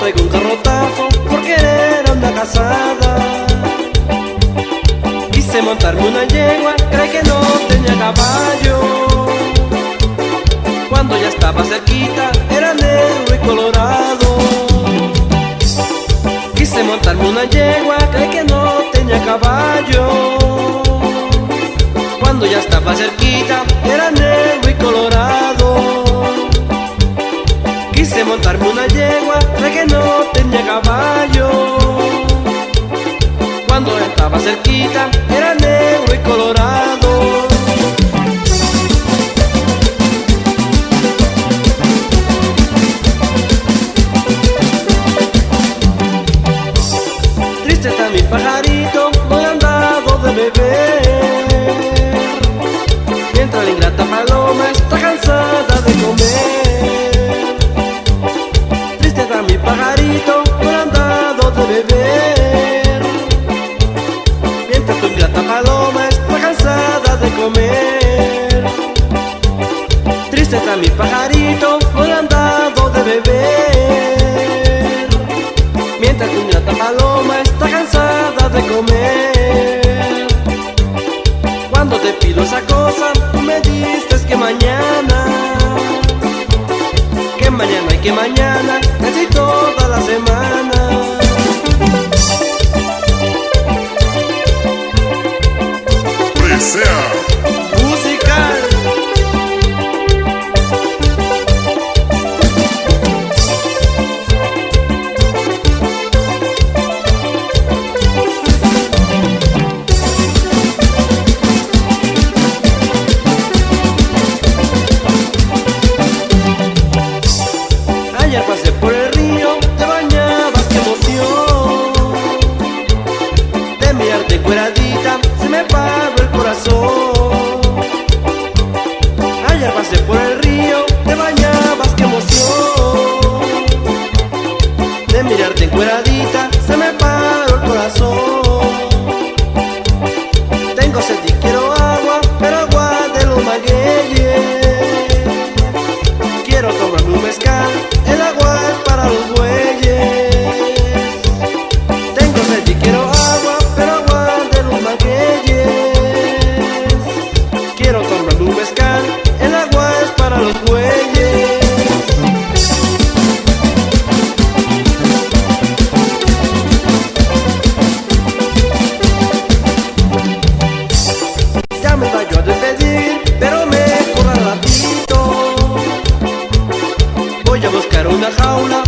traigo un garrotazo por querer a una casada. Quise montarme una yegua, creí que no tenía caballo. Cuando ya estaba cerquita, era negro y colorado. Quise montarme una yegua, creí que no tenía caballo. Cuando ya estaba cerquita, era negro y colorado. Quise montarme una yegua, creí que no tenía caballo. Cuando estaba cerquita, era negro y colorado. Triste está mi pajarito, no le han dado de beber, mientras la ingrata paloma está cansada de comer. Triste está mi pajarito, no le han dado de beber, mientras tu ingrata paloma está cansada de comer. Triste está mi pajarito, no le han dado de beber, mientras tu ingrata paloma está cansada de comer. Cuando te pido esa cosa, tú me dices que mañana y que mañana, casi toda la semana. Presea Musical. Ayer pasé por el río, te bañabas, qué emoción. De mirarte encueradita, se me paró el corazón. Ayer pasé por el río, te bañabas, qué emoción. De mirarte encueradita, se me paró el corazón. Tengo sed y quiero agua, pero agua de los magueyes. Quiero tomarme un mezcal, el agua es para los bueyes. Tengo sed y quiero agua, pero agua de los magueyes. Quiero tomarme un mezcal, el agua es para los bueyes. Ya me iba yo a despedir, pero me corre ratito. Voy a buscar una jaula